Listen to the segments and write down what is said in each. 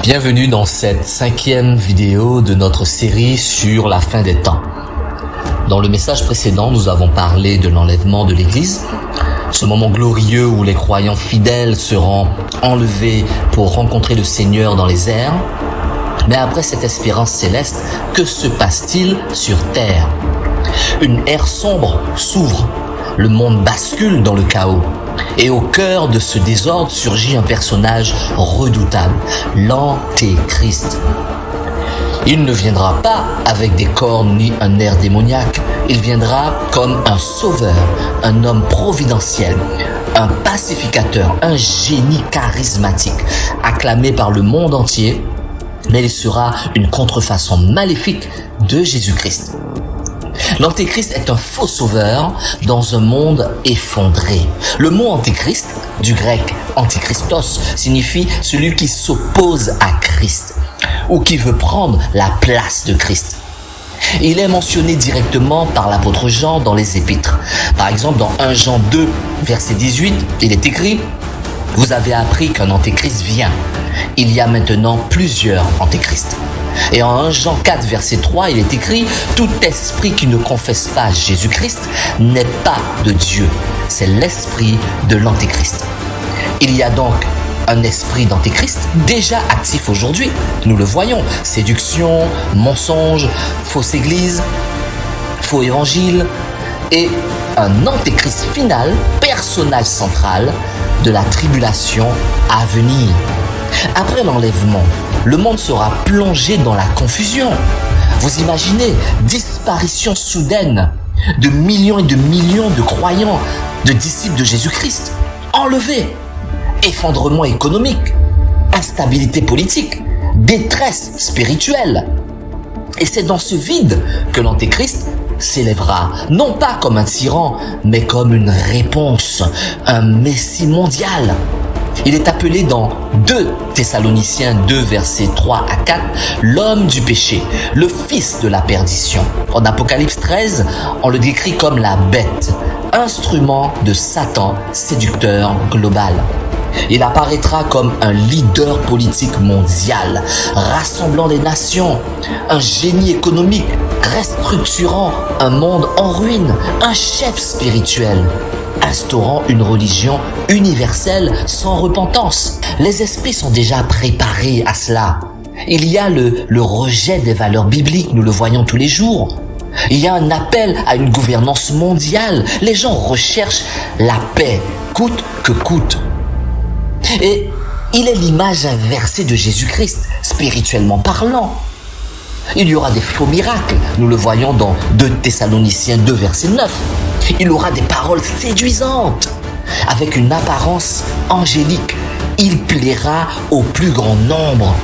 Bienvenue dans cette 5e vidéo de notre série sur la fin des temps. Dans le message précédent, nous avons parlé de l'enlèvement de l'Église, ce moment glorieux où les croyants fidèles seront enlevés pour rencontrer le Seigneur dans les airs. Mais après cette espérance céleste, que se passe-t-il sur terre? Une ère sombre s'ouvre, le monde bascule dans le chaos. Et au cœur de ce désordre surgit un personnage redoutable, l'Antéchrist. Il ne viendra pas avec des cornes ni un air démoniaque. Il viendra comme un sauveur, un homme providentiel, un pacificateur, un génie charismatique, acclamé par le monde entier, mais il sera une contrefaçon maléfique de Jésus-Christ. L'Antéchrist est un faux sauveur dans un monde effondré. Le mot Antéchrist, du grec antichristos, signifie celui qui s'oppose à Christ ou qui veut prendre la place de Christ. Il est mentionné directement par l'apôtre Jean dans les épîtres. Par exemple, dans 1 Jean 2, verset 18, il est écrit « Vous avez appris qu'un Antéchrist vient. Il y a maintenant plusieurs Antéchrists. » Et en 1 Jean 4, verset 3, il est écrit « Tout esprit qui ne confesse pas Jésus-Christ n'est pas de Dieu. C'est l'esprit de l'Antéchrist. » Il y a donc un esprit d'Antéchrist déjà actif aujourd'hui. Nous le voyons. Séduction, mensonge, fausse église, faux évangile et un Antéchrist final, personnage central de la tribulation à venir. Après l'enlèvement, le monde sera plongé dans la confusion. Vous imaginez, disparition soudaine de millions et de millions de croyants, de disciples de Jésus-Christ, enlevés, effondrement économique, instabilité politique, détresse spirituelle. Et c'est dans ce vide que l'Antéchrist s'élèvera, non pas comme un tyran, mais comme une réponse, un messie mondial. Il est appelé dans 2 Thessaloniciens 2, versets 3 à 4, l'homme du péché, le fils de la perdition. En Apocalypse 13, on le décrit comme la bête, instrument de Satan, séducteur global. Il apparaîtra comme un leader politique mondial, rassemblant les nations, un génie économique, restructurant un monde en ruine, un chef spirituel, instaurant une religion universelle sans repentance. Les esprits sont déjà préparés à cela. Il y a le rejet des valeurs bibliques, nous le voyons tous les jours. Il y a un appel à une gouvernance mondiale. Les gens recherchent la paix, coûte que coûte. Et il est l'image inversée de Jésus-Christ, spirituellement parlant. Il y aura des faux miracles, nous le voyons dans 2 Thessaloniciens 2, verset 9. Il aura des paroles séduisantes, avec une apparence angélique. Il plaira au plus grand nombre.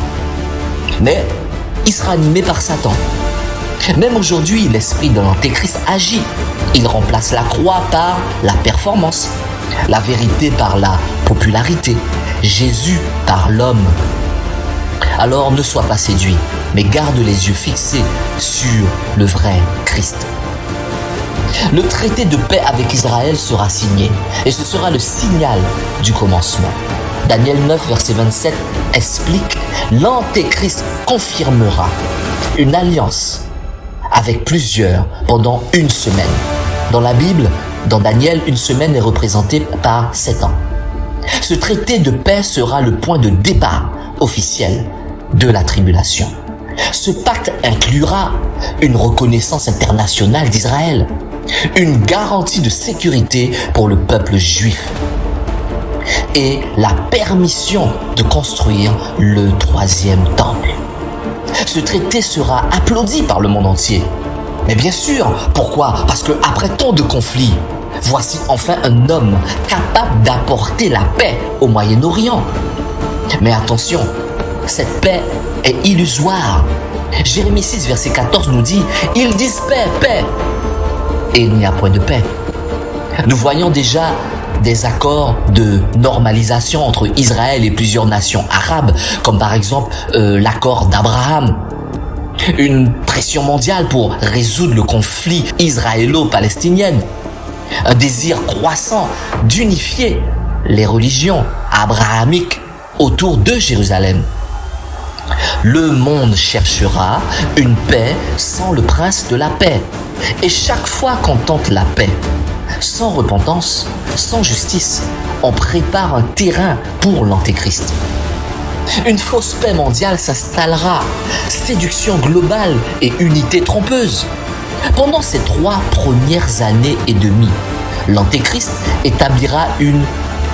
Mais il sera animé par Satan. Même aujourd'hui, l'esprit de l'Antéchrist agit. Il remplace la croix par la performance, la vérité par la popularité, Jésus par l'homme. Alors ne sois pas séduit, mais garde les yeux fixés sur le vrai Christ. Le traité de paix avec Israël sera signé, et ce sera le signal du commencement. Daniel 9, verset 27 explique « L'Antéchrist confirmera une alliance avec plusieurs pendant 1 semaine. » Dans la Bible, dans Daniel, 1 semaine est représentée par 7 ans. Ce traité de paix sera le point de départ officiel de la tribulation. Ce pacte inclura une reconnaissance internationale d'Israël, une garantie de sécurité pour le peuple juif et la permission de construire le 3e temple. Ce traité sera applaudi par le monde entier. Mais bien sûr, pourquoi? Parce que après tant de conflits, voici enfin un homme capable d'apporter la paix au Moyen-Orient. Mais attention, cette paix est illusoire. Jérémie 6, verset 14 nous dit « Ils disent paix, paix !» Et il n'y a point de paix. Nous voyons déjà des accords de normalisation entre Israël et plusieurs nations arabes, comme par exemple l'accord d'Abraham. Une pression mondiale pour résoudre le conflit israélo-palestinien. Un désir croissant d'unifier les religions abrahamiques autour de Jérusalem. Le monde cherchera une paix sans le prince de la paix. Et chaque fois qu'on tente la paix, sans repentance, sans justice, on prépare un terrain pour l'antéchrist. Une fausse paix mondiale s'installera, séduction globale et unité trompeuse. Pendant ces 3 premières années et demie, l'antéchrist établira une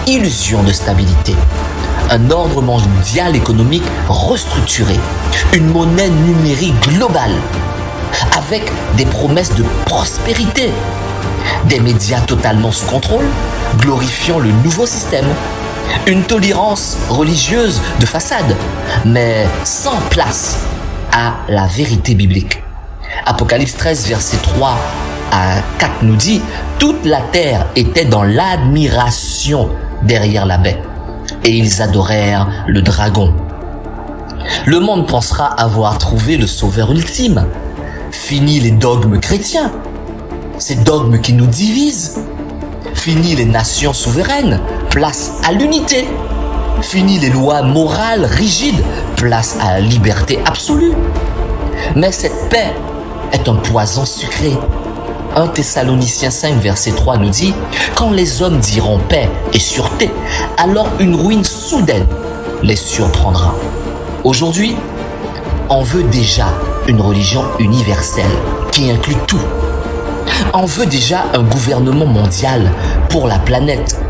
illusion de stabilité, un ordre mondial économique restructuré, une monnaie numérique globale, avec des promesses de prospérité, des médias totalement sous contrôle, glorifiant le nouveau système, une tolérance religieuse de façade, mais sans place à la vérité biblique. Apocalypse 13, verset 3 à 4 nous dit « Toute la terre était dans l'admiration derrière la baie, et ils adorèrent le dragon. » Le monde pensera avoir trouvé le sauveur ultime. Fini les dogmes chrétiens, ces dogmes qui nous divisent. Fini les nations souveraines, place à l'unité. Fini les lois morales rigides, place à la liberté absolue. Mais cette paix est un poison sucré. 1 Thessaloniciens 5, verset 3 nous dit « Quand les hommes diront paix et sûreté, alors une ruine soudaine les surprendra. » Aujourd'hui, on veut déjà une religion universelle qui inclut tout. On veut déjà un gouvernement mondial pour la planète.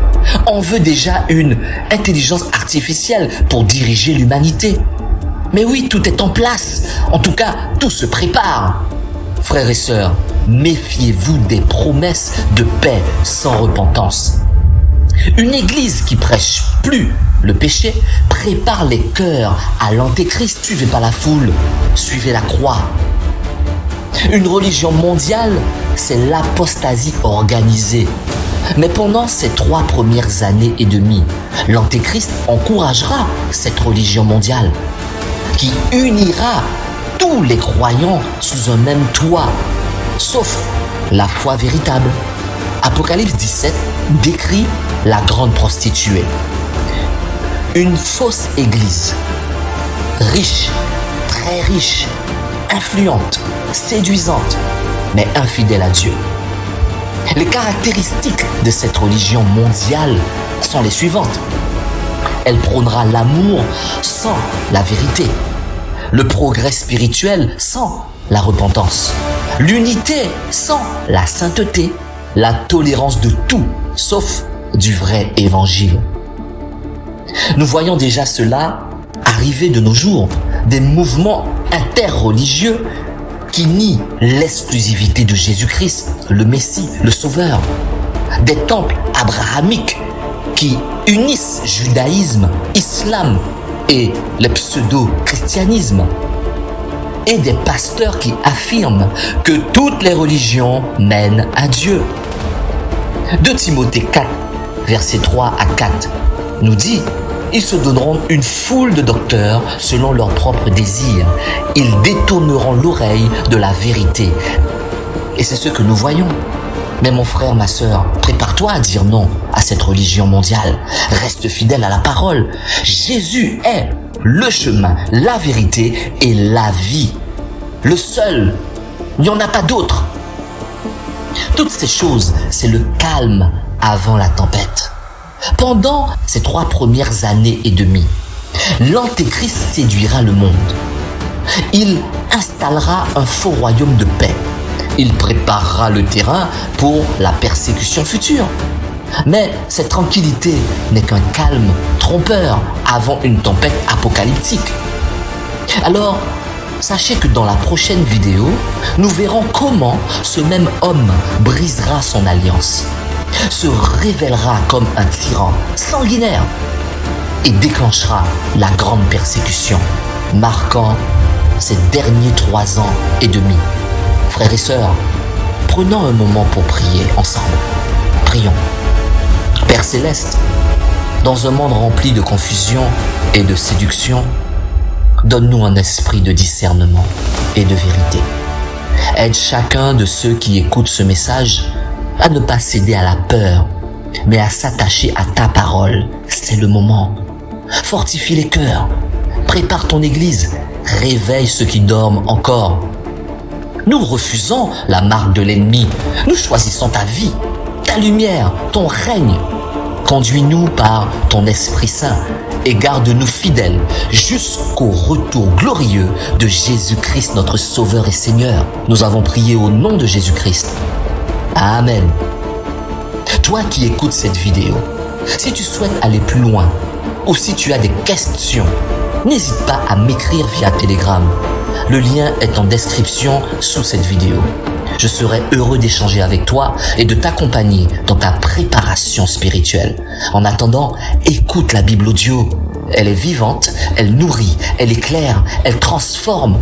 On veut déjà une intelligence artificielle pour diriger l'humanité. Mais oui, tout est en place. En tout cas, tout se prépare. Frères et sœurs, méfiez-vous des promesses de paix sans repentance. Une église qui prêche plus le péché prépare les cœurs à l'antéchrist. Suivez pas la foule, suivez la croix. Une religion mondiale, c'est l'apostasie organisée. Mais pendant ces 3 premières années et demie, l'antéchrist encouragera cette religion mondiale qui unira tous les croyants sous un même toit, sauf la foi véritable. Apocalypse 17 décrit la grande prostituée. Une fausse église, riche, très riche, influente, séduisante, mais infidèle à Dieu. Les caractéristiques de cette religion mondiale sont les suivantes. Elle prônera l'amour sans la vérité, le progrès spirituel sans la repentance, l'unité sans la sainteté, la tolérance de tout sauf du vrai évangile. Nous voyons déjà cela arriver de nos jours, des mouvements interreligieux qui nient l'exclusivité de Jésus-Christ, le Messie, le Sauveur, des temples abrahamiques qui unissent judaïsme, islam et le pseudo-christianisme, et des pasteurs qui affirment que toutes les religions mènent à Dieu. 2 Timothée 4, versets 3 à 4 nous dit « Ils se donneront une foule de docteurs selon leurs propres désirs. Ils détourneront l'oreille de la vérité. » Et c'est ce que nous voyons. Mais mon frère, ma sœur, prépare-toi à dire non à cette religion mondiale. Reste fidèle à la parole. Jésus est le chemin, la vérité et la vie. Le seul. Il n'y en a pas d'autre. Toutes ces choses, c'est le calme avant la tempête. Pendant ces 3 premières années et demie, l'antéchrist séduira le monde. Il installera un faux royaume de paix. Il préparera le terrain pour la persécution future. Mais cette tranquillité n'est qu'un calme trompeur avant une tempête apocalyptique. Alors, sachez que dans la prochaine vidéo, nous verrons comment ce même homme brisera son alliance, se révélera comme un tyran sanguinaire et déclenchera la grande persécution, marquant ces derniers 3 ans et demi. Frères et sœurs, prenons un moment pour prier ensemble. Prions. Père Céleste, dans un monde rempli de confusion et de séduction, donne-nous un esprit de discernement et de vérité. Aide chacun de ceux qui écoutent ce message à ne pas céder à la peur, mais à s'attacher à ta parole. C'est le moment. Fortifie les cœurs. Prépare ton église. Réveille ceux qui dorment encore. Nous refusons la marque de l'ennemi. Nous choisissons ta vie, ta lumière, ton règne. Conduis-nous par ton Esprit Saint et garde-nous fidèles jusqu'au retour glorieux de Jésus-Christ, notre Sauveur et Seigneur. Nous avons prié au nom de Jésus-Christ. Amen. Toi qui écoutes cette vidéo, si tu souhaites aller plus loin ou si tu as des questions, n'hésite pas à m'écrire via Telegram. Le lien est en description sous cette vidéo. Je serai heureux d'échanger avec toi et de t'accompagner dans ta préparation spirituelle. En attendant, écoute la Bible audio. Elle est vivante, elle nourrit, elle éclaire, elle transforme.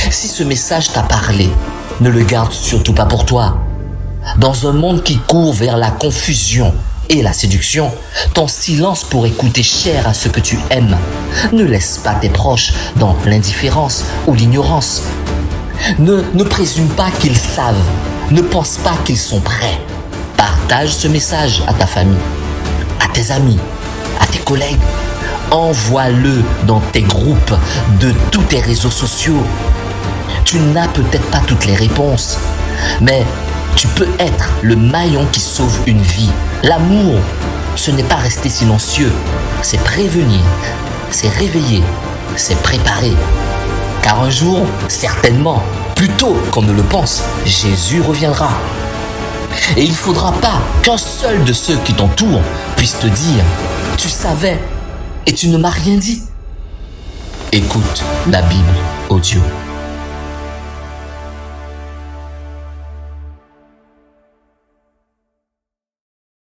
Si ce message t'a parlé, ne le garde surtout pas pour toi. Dans un monde qui court vers la confusion et la séduction, ton silence pourrait coûter cher à ce que tu aimes. Ne laisse pas tes proches dans l'indifférence ou l'ignorance. Ne présume pas qu'ils savent. Ne pense pas qu'ils sont prêts. Partage ce message à ta famille, à tes amis, à tes collègues. Envoie-le dans tes groupes de tous tes réseaux sociaux. Tu n'as peut-être pas toutes les réponses, mais tu peux être le maillon qui sauve une vie. L'amour, ce n'est pas rester silencieux, c'est prévenir, c'est réveiller, c'est préparer. Car un jour, certainement, plus tôt qu'on ne le pense, Jésus reviendra. Et il ne faudra pas qu'un seul de ceux qui t'entourent puisse te dire « Tu savais et tu ne m'as rien dit ». Écoute la Bible audio.